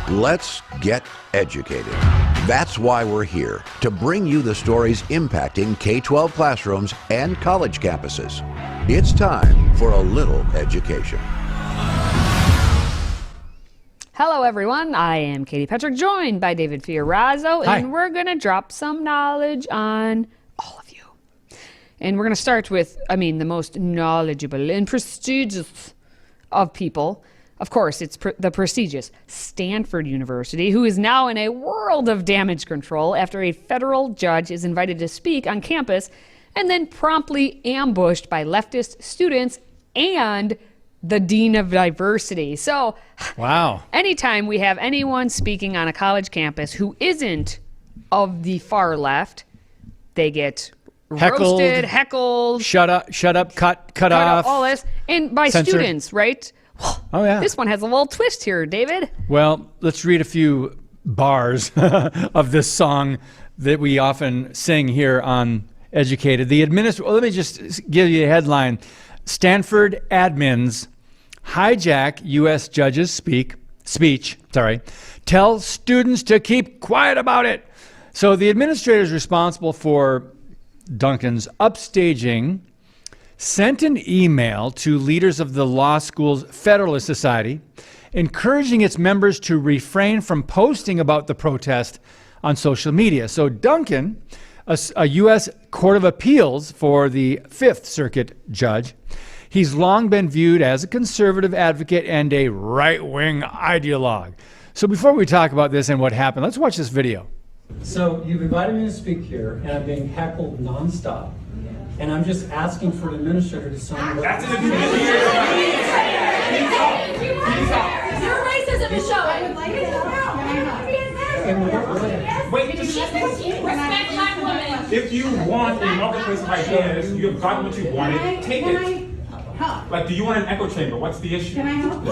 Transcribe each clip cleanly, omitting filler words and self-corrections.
Let's get educated. That's why we're here, to bring you the stories impacting K-12 classrooms and college campuses. It's time for a little education. Hello, everyone. I am Katie Petrick, joined by David Fiorazzo, and we're going to drop some knowledge on all of you. And we're going to start with, the most knowledgeable and prestigious of people. Of course, it's the prestigious Stanford University, who is now in a world of damage control after a federal judge is invited to speak on campus and then promptly ambushed by leftist students and the dean of diversity. So, wow. Anytime we have anyone speaking on a college campus who isn't of the far left, they get roasted, heckled, shut up, cut off, all this, and by censored. Students, right? Oh, yeah. This one has a little twist here, David. Well, let's read a few bars of this song that we often sing here on Educated. Let me just give you a headline. Stanford admins hijack U.S. judge's speech, tell students to keep quiet about it. So the administrator is responsible for Duncan's upstaging sent an email to leaders of the law school's Federalist Society, encouraging its members to refrain from posting about the protest on social media. So Duncan, a U.S. Court of Appeals for the Fifth Circuit judge, he's long been viewed as a conservative advocate and a right-wing ideologue. So before we talk about this and what happened, let's watch this video. So you've invited me to speak here, and I'm being heckled nonstop. And I'm just asking for an administrator to sign what... That's an administrator! Your racism is showing. I would like it. Wait, Respect black women. If you want a marketplace of ideas, you have gotten what you wanted, take it. Like, do you want an echo chamber? What's the issue? Can I help?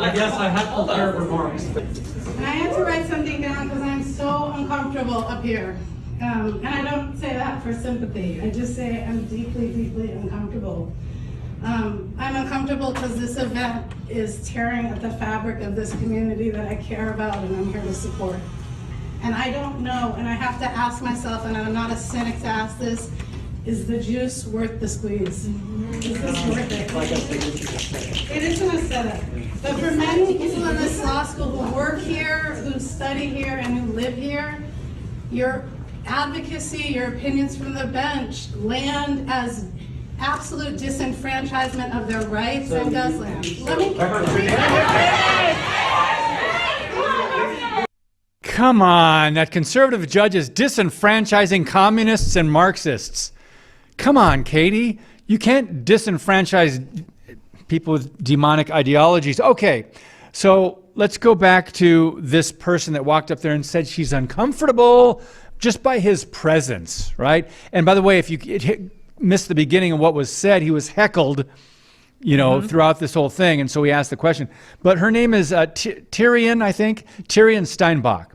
I guess I have prepared remarks. I had to write something down because I'm so uncomfortable up here. And I don't say that for sympathy. I just say I'm deeply, deeply uncomfortable. I'm uncomfortable because this event is tearing at the fabric of this community that I care about and I'm here to support. And I don't know, and I have to ask myself, and I'm not a cynic to ask this, is the juice worth the squeeze? Is this worth it? It isn't a setup. But for many people in this law school who work here, who study here, and who live here, your advocacy, your opinions from the bench land as absolute disenfranchisement of their rights and does land. Come on, that conservative judge is disenfranchising communists and Marxists. Come on, Katie. You can't disenfranchise people with demonic ideologies. Okay, so let's go back to this person that walked up there and said she's uncomfortable just by his presence, right? And by the way, if you missed the beginning of what was said, he was heckled, throughout this whole thing. And so he asked the question. But her name is Tyrion, I think, Tyrion Steinbach.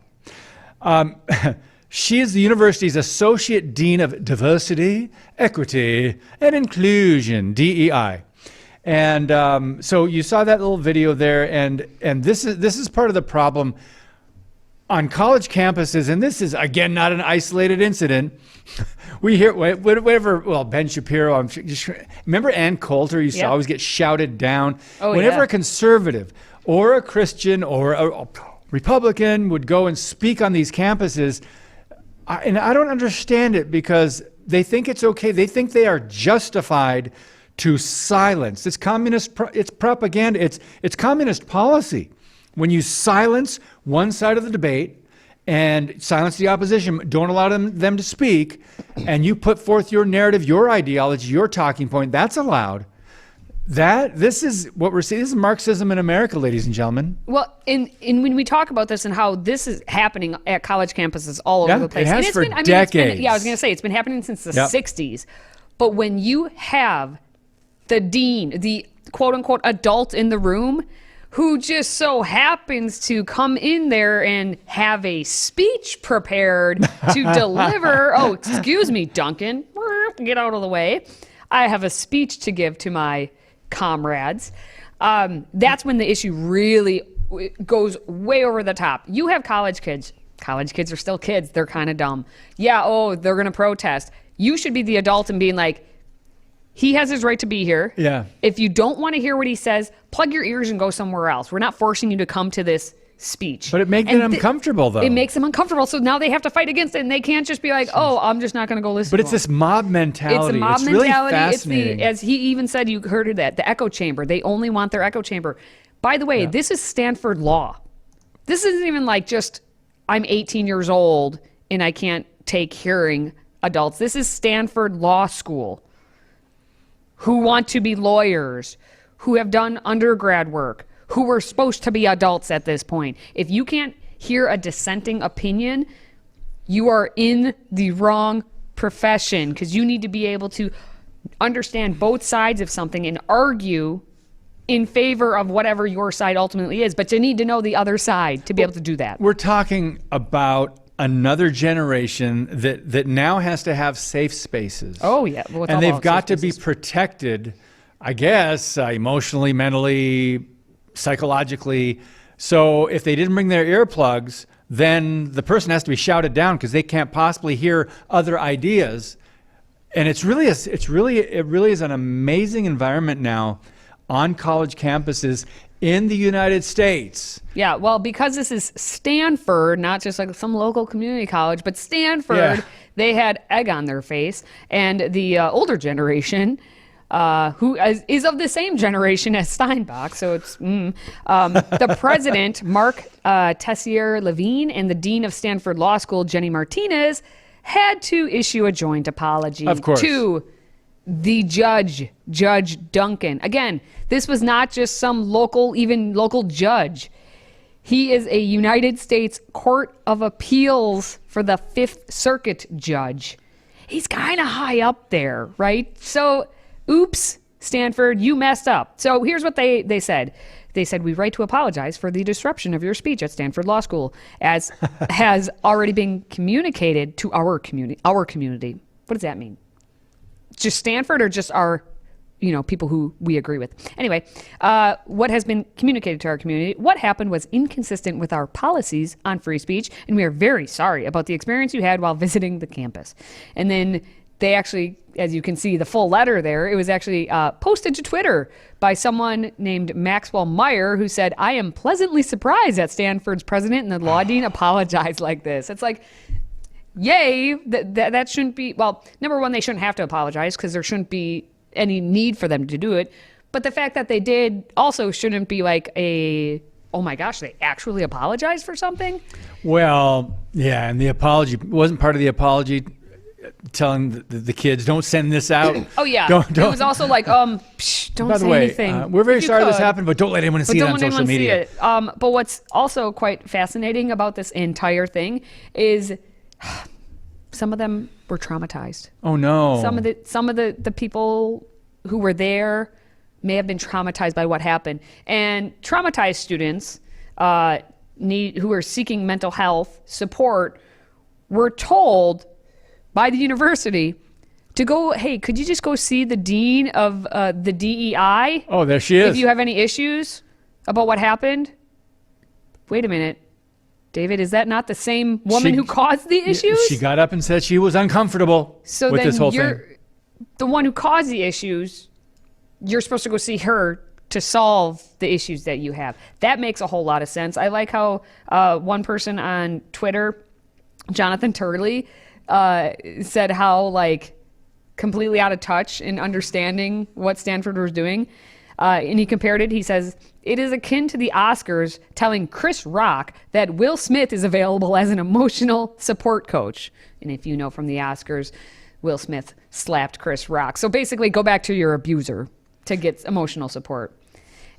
She is the university's Associate Dean of Diversity, Equity, and Inclusion, DEI. And so you saw that little video there, and this is part of the problem on college campuses, and this is, again, not an isolated incident. We hear, Ben Shapiro, remember Ann Coulter used to always get shouted down? Whenever a conservative or a Christian or a Republican would go and speak on these campuses, and I don't understand it because they think it's okay. They think they are justified to silence. It's communist, it's propaganda, it's communist policy. When you silence one side of the debate and silence the opposition, don't allow them to speak, and you put forth your narrative, your ideology, your talking point, that's allowed. This is what we're seeing. This is Marxism in America, ladies and gentlemen. Well, and when we talk about this and how this is happening at college campuses all over the place. It has and for decades. I was going to say, it's been happening since the 60s. But when you have the dean, the quote-unquote adult in the room, who just so happens to come in there and have a speech prepared to deliver. Oh, excuse me, Duncan. Get out of the way. I have a speech to give to my comrades. That's when the issue really goes way over the top. You have college kids. College kids are still kids. They're kind of dumb. Yeah, they're going to protest. You should be the adult and being like, he has his right to be here. Yeah. If you don't want to hear what he says, plug your ears and go somewhere else. We're not forcing you to come to this speech. But it makes them uncomfortable, though. It makes them uncomfortable. So now they have to fight against it, and they can't just be like, I'm just not going to go listen But to it's him. this mob mentality. It's a mob really mentality. fascinating. As he even said, you heard of that, the echo chamber. They only want their echo chamber. By the way, this is Stanford law. This isn't even like just, I'm 18 years old and I can't take hearing adults. This is Stanford Law School, who want to be lawyers, who have done undergrad work, who were supposed to be adults at this point. If you can't hear a dissenting opinion, you are in the wrong profession, because you need to be able to understand both sides of something and argue in favor of whatever your side ultimately is. But you need to know the other side to be able to do that. We're talking about another generation that now has to have safe spaces. Oh, yeah. Well, it's all and they've about got safe to be spaces. protected, I guess, emotionally, mentally, psychologically. So if they didn't bring their earplugs, then the person has to be shouted down because they can't possibly hear other ideas. And it really is an amazing environment now on college campuses in the United States. Yeah, well, because this is Stanford, not just like some local community college, but Stanford, they had egg on their face. And the older generation, who is of the same generation as Steinbach, so it's the president, Mark Tessier-Levine, and the dean of Stanford Law School, Jenny Martinez, had to issue a joint apology Of course. to the judge, Judge Duncan. Again, this was not just some local judge. He is a United States Court of Appeals for the Fifth Circuit judge. He's kind of high up there, right? So, oops, Stanford, you messed up. So here's what they said. They said, we write to apologize for the disruption of your speech at Stanford Law School, as has already been communicated to our community. Our community. What does that mean? Just Stanford, or just our, people who we agree with? Anyway, what has been communicated to our community, what happened was inconsistent with our policies on free speech, and we are very sorry about the experience you had while visiting the campus. And then they actually, as you can see, the full letter there, it was actually posted to Twitter by someone named Maxwell Meyer, who said, I am pleasantly surprised that Stanford's president and the law dean apologized like this. It's like, yay, that shouldn't be, well, number one, they shouldn't have to apologize because there shouldn't be any need for them to do it. But the fact that they did also shouldn't be like oh my gosh, they actually apologized for something? Well, yeah, and the apology wasn't part of the apology telling the kids, don't send this out. Oh, yeah. Don't. It was also like, don't By the say way, anything. we're very If you sorry this could. happened, but don't let anyone see it on social media. But what's also quite fascinating about this entire thing is some of them were traumatized. Oh no. Some of the people who were there may have been traumatized by what happened. And traumatized students who are seeking mental health support were told by the university to go, hey, could you just go see the dean of the DEI? Oh, there she is. If you have any issues about what happened. Wait a minute. David, is that not the same woman who caused the issues? She got up and said she was uncomfortable with this whole thing. The one who caused the issues, you're supposed to go see her to solve the issues that you have. That makes a whole lot of sense. I like how one person on Twitter, Jonathan Turley, said how completely out of touch in understanding what Stanford was doing. And he compared it. He says, it is akin to the Oscars telling Chris Rock that Will Smith is available as an emotional support coach. And if you know from the Oscars, Will Smith slapped Chris Rock. So basically, go back to your abuser to get emotional support.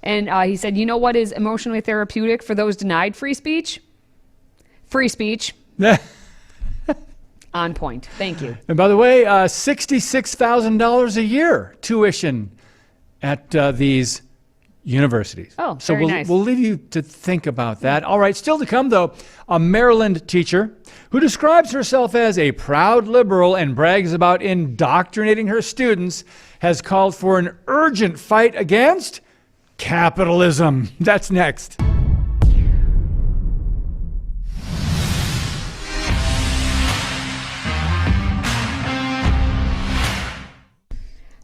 And he said, you know what is emotionally therapeutic for those denied free speech? Free speech. On point. Thank you. And by the way, $66,000 a year tuition at these universities. Oh, so very nice. We'll leave you to think about that. All right, still to come, though, a Maryland teacher who describes herself as a proud liberal and brags about indoctrinating her students has called for an urgent fight against Capitalism. That's next.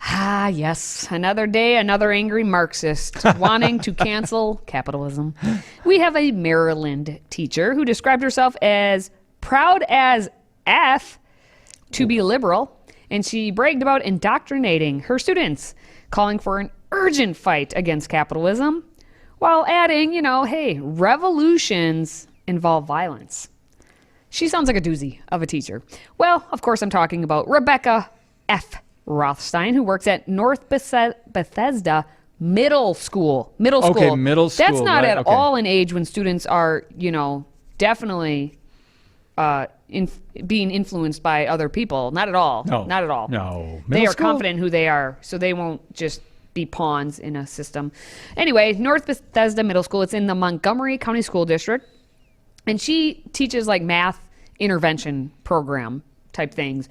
Ah, yes. Another day, another angry Marxist wanting to cancel capitalism. We have a Maryland teacher who described herself as proud as F to be liberal, and she bragged about indoctrinating her students, calling for an urgent fight against capitalism, while adding, hey, revolutions involve violence. She sounds like a doozy of a teacher. Well, of course, I'm talking about Rebecca F. Rothstein, who works at North Bethesda Middle School. Okay, middle school. That's not right? at Okay. all an age when students are, definitely being influenced by other people. Not at all. No. Not at all. No. They Middle are school? confident in who they are, so they won't just be pawns in a system. Anyway, North Bethesda Middle School, it's in the Montgomery County School District, and she teaches like math intervention program type things,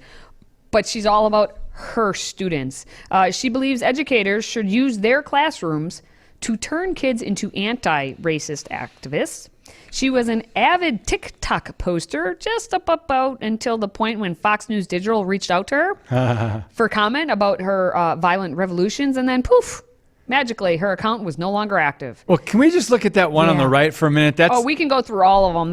but she's all about her students. She believes educators should use their classrooms to turn kids into anti-racist activists. She was an avid TikTok poster just up about until the point when Fox News Digital reached out to her for comment about her violent revolutions, and then poof, magically her account was no longer active. Well, can we just look at that one on the Yeah. right for a minute? That's We can go through all of them.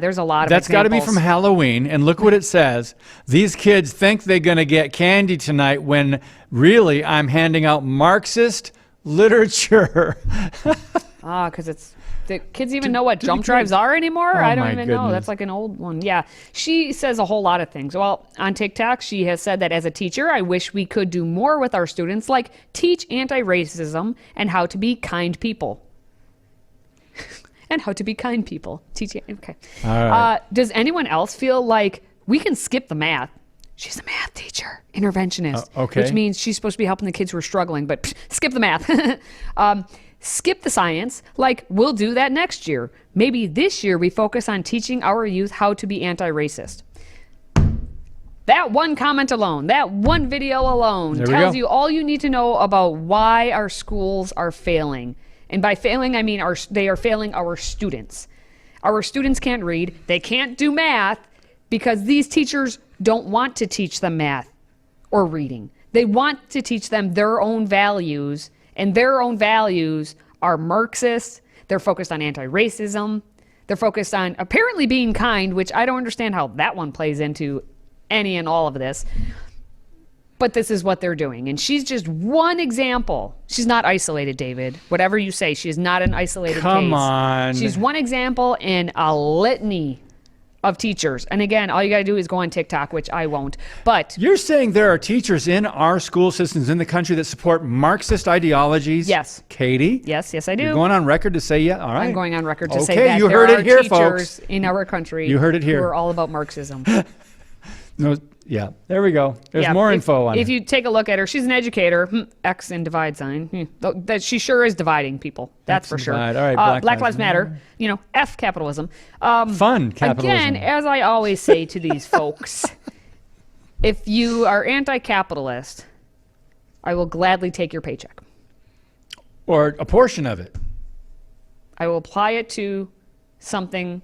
There's a lot of That's got to be examples. from Halloween. And look what it says. These kids think they're going to get candy tonight when really I'm handing out Marxist literature. Because the kids even know what jump drives are anymore? Oh, I don't my even know. goodness. That's like an old one. Yeah. She says a whole lot of things. Well, on TikTok, she has said that as a teacher, I wish we could do more with our students, like teach anti-racism and how to be kind people. And how to be kind people. Okay. All right. Does anyone else feel like we can skip the math? She's a math teacher, interventionist, okay. which means she's supposed to be helping the kids who are struggling, but skip the math. Skip the science, like we'll do that next year. Maybe this year we focus on teaching our youth how to be anti-racist. That one comment alone, that one video alone There we tells go. you all you need to know about why our schools are failing. And by failing, I mean they are failing our students. Our students can't read, they can't do math because these teachers don't want to teach them math or reading. They want to teach them their own values, and their own values are Marxist. They're focused on anti-racism. They're focused on apparently being kind, which I don't understand how that one plays into any and all of this. But this is what they're doing. And she's just one example. She's not isolated, David. Whatever you say, she is not an isolated case. Come on. She's one example in a litany of teachers. And again, all you got to do is go on TikTok, which I won't. But You're saying there are teachers in our school systems in the country that support Marxist ideologies? Yes. Katie? yes, I do. You're going on record to say yeah? All right. I'm going on record to say Okay, that you there heard are it here, teachers folks. in our country You heard it here. who are all about Marxism. No, yeah, there we go. There's Yeah, more if- info on If it. you take a look at her, she's an educator. X and divide sign. That she sure is dividing people. That's X for and sure. divide. All right, Black Lives Matter. F capitalism. Fun capitalism. Again, as I always say to these folks, if you are anti-capitalist, I will gladly take your paycheck. Or a portion of it. I will apply it to something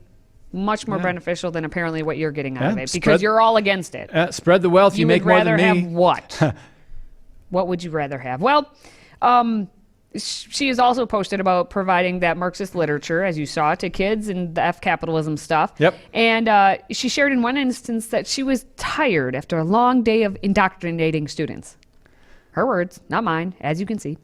much more beneficial than apparently what you're getting out of Yeah, it, because spread- you're all against it. Spread the wealth. You, make would more rather than me. have what? What would you rather have? Well, she has also posted about providing that Marxist literature, as you saw, to kids and the F capitalism stuff. Yep. And she shared in one instance that she was tired after a long day of indoctrinating students. Her words, not mine, as you can see.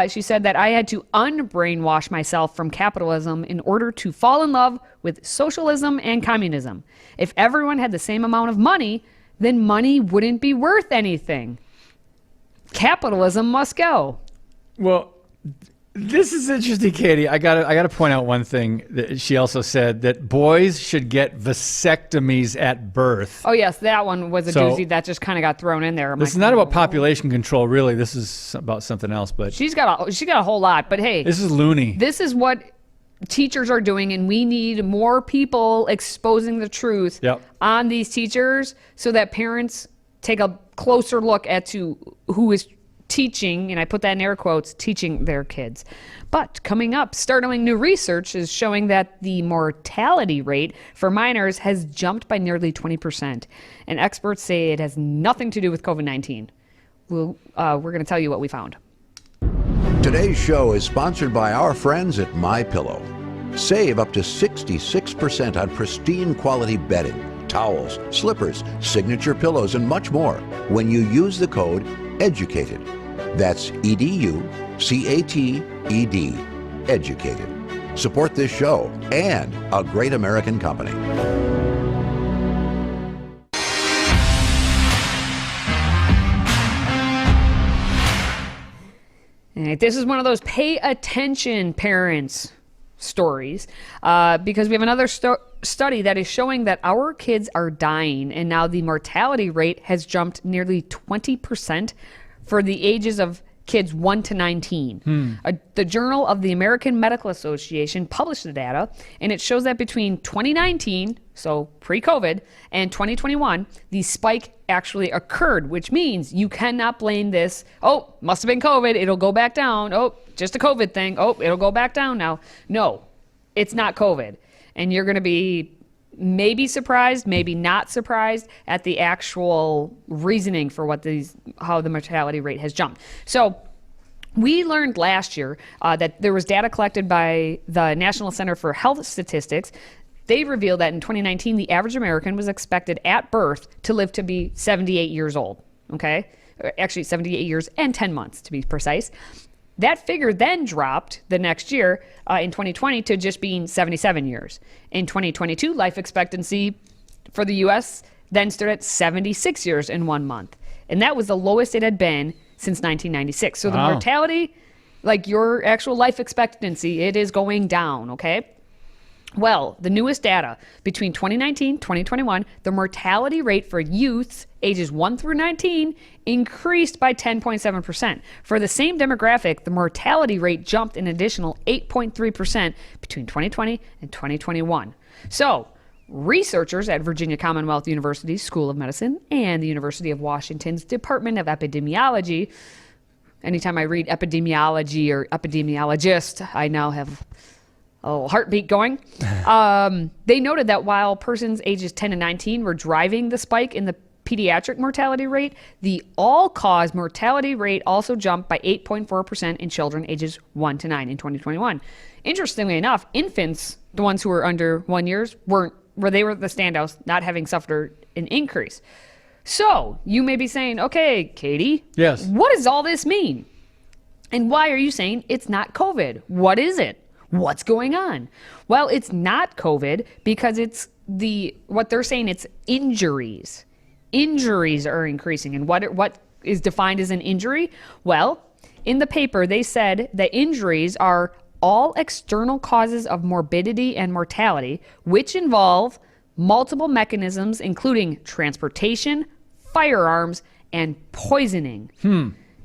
She said that I had to unbrainwash myself from capitalism in order to fall in love with socialism and communism. If everyone had the same amount of money, then money wouldn't be worth anything. Capitalism must go. Well, this is interesting, Katie. I gotta point out one thing that she also said, that boys should get vasectomies at birth. Oh, yes, that one was a So- doozy that just kind of got thrown in there. I'm This like, is not about population control, really. This is about something else. But She's got a whole lot, but hey, this is loony. this is what teachers are doing, and we need more people exposing the truth Yep. on these teachers so that parents take a closer look at to who is teaching, and I put that in air quotes, teaching their kids. But coming up, startling new research is showing that the mortality rate for minors has jumped by nearly 20%. And experts say it has nothing to do with COVID-19. We're going to tell you what we found. Today's show is sponsored by our friends at MyPillow. Save up to 66% on pristine quality bedding, towels, slippers, signature pillows, and much more when you use the code EDUCATED. That's EDUCATED. Educated. Support this show and a great American company. All right, this is one of those pay attention parents stories because we have another study that is showing that our kids are dying, and now the mortality rate has jumped nearly 20% for the ages of kids 1 to 19. The Journal of the American Medical Association published the data, and it shows that between 2019, so pre-COVID, and 2021, the spike actually occurred, which means you cannot blame this. Oh, must have been COVID. It'll go back down. Oh, just a COVID thing. Oh, it'll go back down now. No, it's not COVID. And you're going to be maybe surprised, maybe not surprised at the actual reasoning for how the mortality rate has jumped. So we learned last year that there was data collected by the National Center for Health Statistics. They revealed that in 2019, the average American was expected at birth to live to be 78 years old. Okay? Actually, 78 years and 10 months to be precise. That figure then dropped the next year in 2020 to just being 77 years. In 2022, life expectancy for the U.S. then stood at 76 years in 1 month. And that was the lowest it had been since 1996. So the mortality, like your actual life expectancy, it is going down, okay? Well, the newest data between 2019 and 2021, the mortality rate for youths ages 1 through 19 increased by 10.7%. For the same demographic, the mortality rate jumped an additional 8.3% between 2020 and 2021. So, researchers at Virginia Commonwealth University School of Medicine and the University of Washington's Department of Epidemiology, anytime I read epidemiology or epidemiologist, I now have a heartbeat going. They noted that while persons ages 10 to 19 were driving the spike in the pediatric mortality rate, the all-cause mortality rate also jumped by 8.4% in children ages 1 to 9 in 2021. Interestingly enough, infants, the ones who were under 1 year, were the standouts, not having suffered an increase. So you may be saying, okay, Katie, yes, what does all this mean? And why are you saying it's not COVID? What is it? What's going on? Well, it's not COVID because it's what they're saying, it's injuries. Injuries are increasing. And what is defined as an injury? Well, in the paper, they said that injuries are all external causes of morbidity and mortality, which involve multiple mechanisms, including transportation, firearms, and poisoning.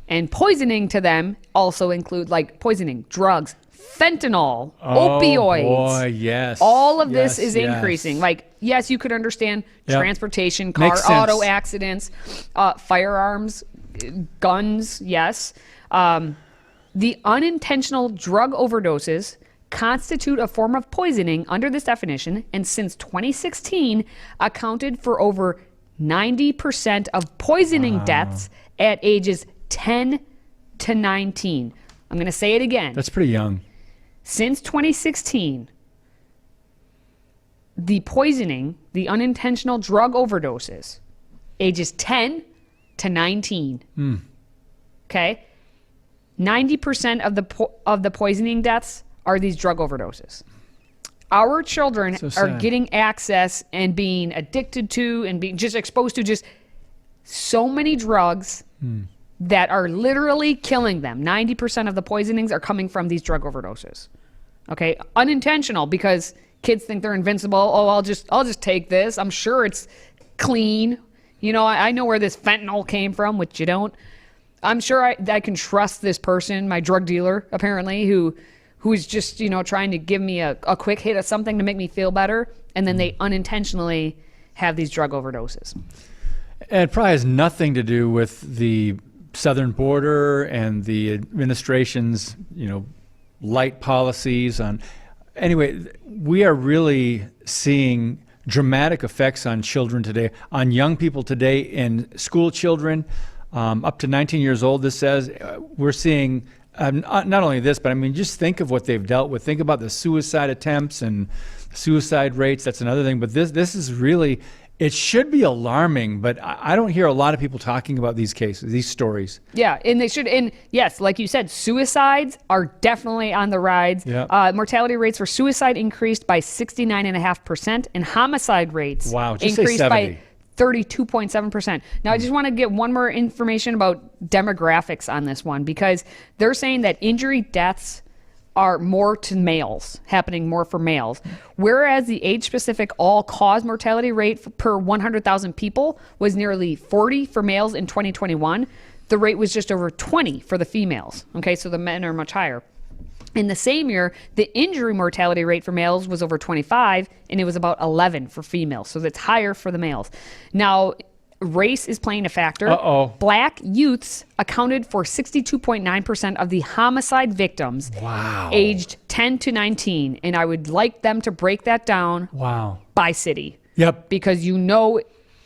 And poisoning to them also include like poisoning, drugs, fentanyl, opioids. Boy, yes. All of this is increasing. Like, yes, you could understand transportation, car, auto accidents, firearms, guns, yes. The unintentional drug overdoses constitute a form of poisoning under this definition, and since 2016 accounted for over 90% of poisoning deaths at ages 10 to 19. I'm going to say it again. That's pretty young. Since 2016, the poisoning, the unintentional drug overdoses, ages 10 to 19. Okay? 90% of the poisoning deaths are these drug overdoses. Our children are getting access and being addicted to and being just exposed to just so many drugs that are literally killing them. 90% of the poisonings are coming from these drug overdoses. Okay, unintentional because kids think they're invincible. Oh, I'll just take this. I'm sure it's clean. You know, I know where this fentanyl came from, which you don't. I'm sure I can trust this person, my drug dealer, apparently, who is just, you know, trying to give me a quick hit of something to make me feel better, and then they unintentionally have these drug overdoses. And it probably has nothing to do with the southern border and the administration's, light policies on. Anyway, we are really seeing dramatic effects on children today, on young people today, in school children up to 19 years old. This says we're seeing not only this, but I mean, just think of what they've dealt with. Think about the suicide attempts and suicide rates. That's another thing. But this is really, it should be alarming, but I don't hear a lot of people talking about these cases, these stories. Yeah, and they should. And yes, like you said, suicides are definitely on the rise. Yeah. Mortality rates for suicide increased by 69.5%, and homicide rates just say increased 70. by 32.7%. Now, I just want to get one more information about demographics on this one, because they're saying that injury deaths are more to males, happening more for males, whereas the age-specific all-cause mortality rate per 100,000 people was nearly 40 for males in 2021. The rate was just over 20 for the females. Okay, so the men are much higher. In the same year, the injury mortality rate for males was over 25, and it was about 11 for females. So that's higher for the males. Now, race is playing a factor. Uh-oh. Black youths accounted for 62.9% of the homicide victims. Wow. Aged 10 to 19. And I would like them to break that down by city. Yep. Because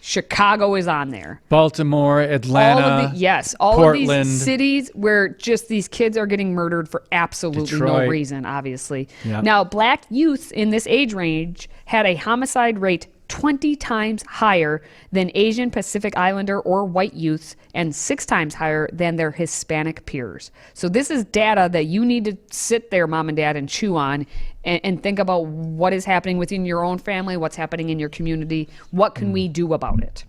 Chicago is on there. Baltimore, Atlanta, all Portland. of these cities where just these kids are getting murdered for absolutely no Detroit. reason, obviously. Yep. Now, black youths in this age range had a homicide rate 20 times higher than Asian Pacific Islander or white youths, and 6 times higher than their Hispanic peers. So this is data that you need to sit there, mom and dad, and chew on and think about what is happening within your own family, what's happening in your community, what can we do about it.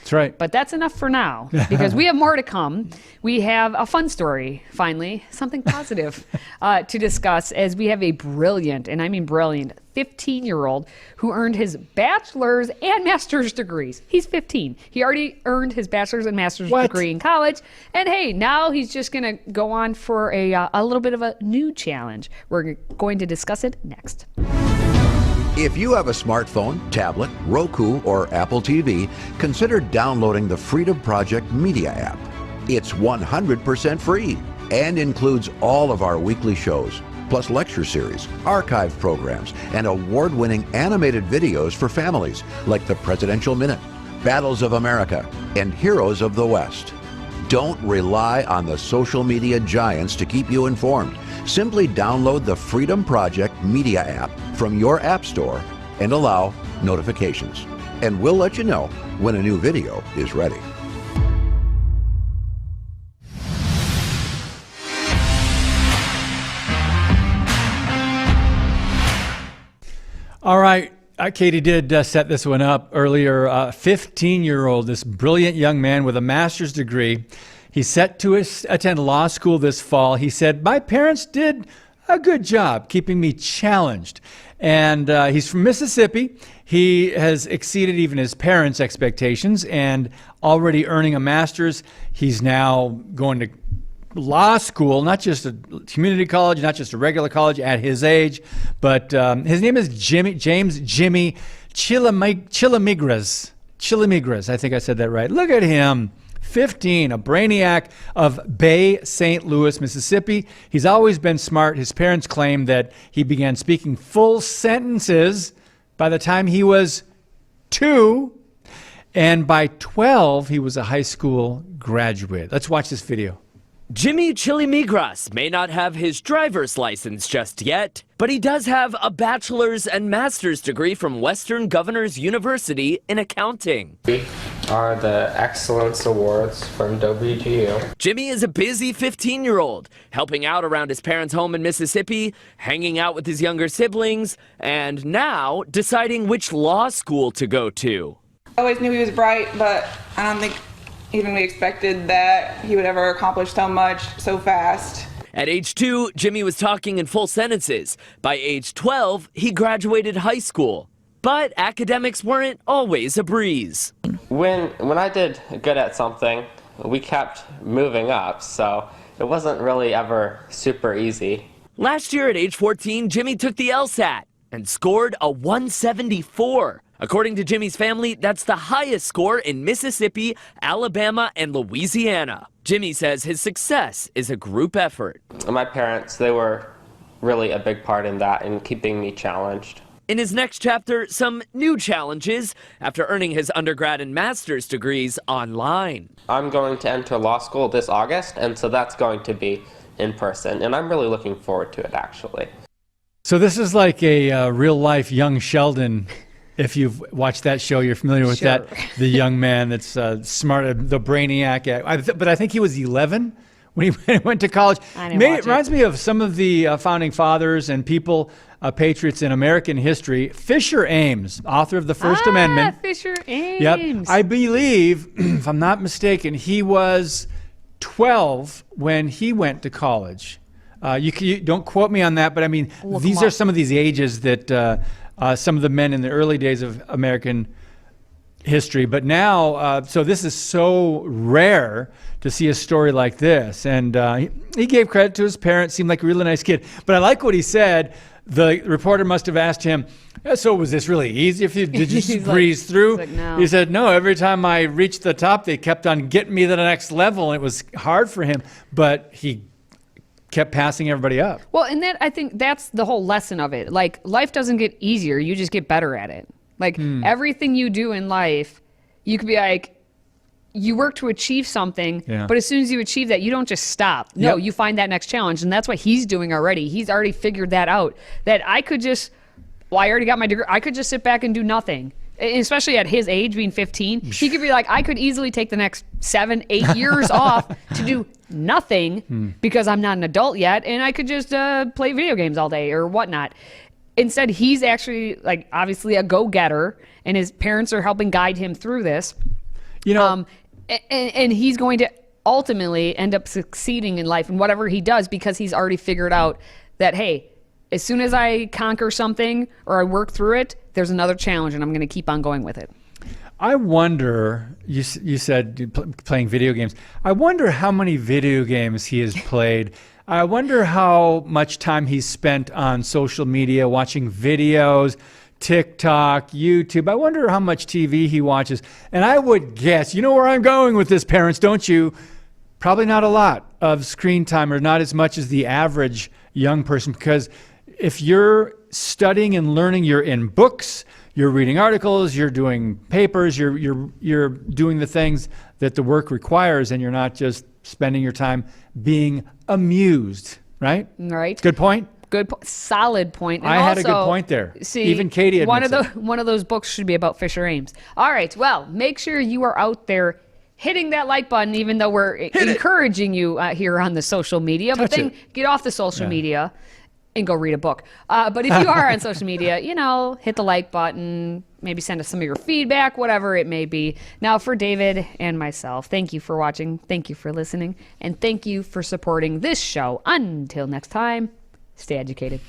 That's right. But that's enough for now, because we have more to come. We have a fun story, finally, something positive to discuss, as we have a brilliant, and I mean brilliant, 15-year-old who earned his bachelor's and master's degrees. He's 15. He already earned his bachelor's and master's degree in college. And hey, now he's just going to go on for a little bit of a new challenge. We're going to discuss it next. If you have a smartphone, tablet, Roku, or Apple TV, consider downloading the Freedom Project Media app. It's 100% free and includes all of our weekly shows, plus lecture series, archive programs, and award-winning animated videos for families like the Presidential Minute, Battles of America, and Heroes of the West. Don't rely on the social media giants to keep you informed. Simply download the Freedom Project Media app from your app store and allow notifications. And we'll let you know when a new video is ready. All right. Katie did set this one up earlier. 15-year-old, this brilliant young man with a master's degree. He's set to attend law school this fall. He said, "My parents did a good job keeping me challenged." And he's from Mississippi. He has exceeded even his parents' expectations and already earning a master's. He's now going to law school, not just a community college, not just a regular college at his age, but his name is James Jimmy Chillamigras. I think I said that right. Look at him. 15, a brainiac of Bay St. Louis, Mississippi. He's always been smart. His parents claim that he began speaking full sentences by the time he was 2, and by 12, he was a high school graduate. Let's watch this video. Jimmy Chillamigras may not have his driver's license just yet, but he does have a bachelor's and master's degree from Western Governors University in accounting. Are the Excellence Awards from WGU. Jimmy is a busy 15-year-old, helping out around his parents' home in Mississippi, hanging out with his younger siblings, and now deciding which law school to go to. I always knew he was bright, but I don't think even we expected that he would ever accomplish so much so fast. At age 2, Jimmy was talking in full sentences. By age 12, he graduated high school. But academics weren't always a breeze. When I did good at something, we kept moving up, so it wasn't really ever super easy. Last year at age 14, Jimmy took the LSAT and scored a 174. According to Jimmy's family, that's the highest score in Mississippi, Alabama, and Louisiana. Jimmy says his success is a group effort. My parents, they were really a big part in that, in keeping me challenged. In his next chapter, some new challenges after earning his undergrad and master's degrees online. I'm going to enter law school this August, and so that's going to be in person, and I'm really looking forward to it, actually. So this is like a real-life young Sheldon. If you've watched that show, you're familiar with that. The young man that's smart, the brainiac. But I think he was 11 when he went to college. It reminds me of some of the founding fathers and people, patriots in American history. Fisher Ames, author of the First Amendment. Fisher Ames. Yep. I believe, if I'm not mistaken, he was 12 when he went to college. You don't quote me on that, but I mean, these are some of these ages that some of the men in the early days of American history. But now, so this is so rare to see a story like this. And he gave credit to his parents, seemed like a really nice kid. But I like what he said. The reporter must have asked him, so was this really easy? Did you just breeze through? Like, no. He said, no, every time I reached the top, they kept on getting me to the next level. And it was hard for him, but he kept passing everybody up. Well, and I think that's the whole lesson of it. Like, life doesn't get easier. You just get better at it. Like, everything you do in life, you could be like, you work to achieve something, but as soon as you achieve that, you don't just stop. No, you find that next challenge. And that's what he's doing already. He's already figured that out. That I already got my degree. I could just sit back and do nothing. Especially at his age, being 15, he could be like, I could easily take the next 7-8 years off to do nothing because I'm not an adult yet, and I could just play video games all day or whatnot. Instead, he's actually, like, obviously a go-getter, and his parents are helping guide him through this. You know, and he's going to ultimately end up succeeding in life in whatever he does because he's already figured out that, hey, as soon as I conquer something or I work through it, there's another challenge, and I'm going to keep on going with it. I wonder, you said playing video games. I wonder how many video games he has played. I wonder how much time he's spent on social media, watching videos, TikTok, YouTube. I wonder how much TV he watches. And I would guess, you know where I'm going with this, parents, don't you? Probably not a lot of screen time, or not as much as the average young person, because if you're studying and learning, you're in books, you're reading articles, you're doing papers, you're doing the things that the work requires, and you're not just spending your time being amused, right? Right. Good point. Solid point. And I had a good point there. See, even Katie admits one of those books should be about Fisher Ames. All right. Well, make sure you are out there hitting that like button, even though we're encouraging you here on the social media. But then get off the social media and go read a book. But if you are on social media, hit the like button, maybe send us some of your feedback, whatever it may be. Now, for David and myself, thank you for watching, thank you for listening, and thank you for supporting this show. Until next time, stay educated.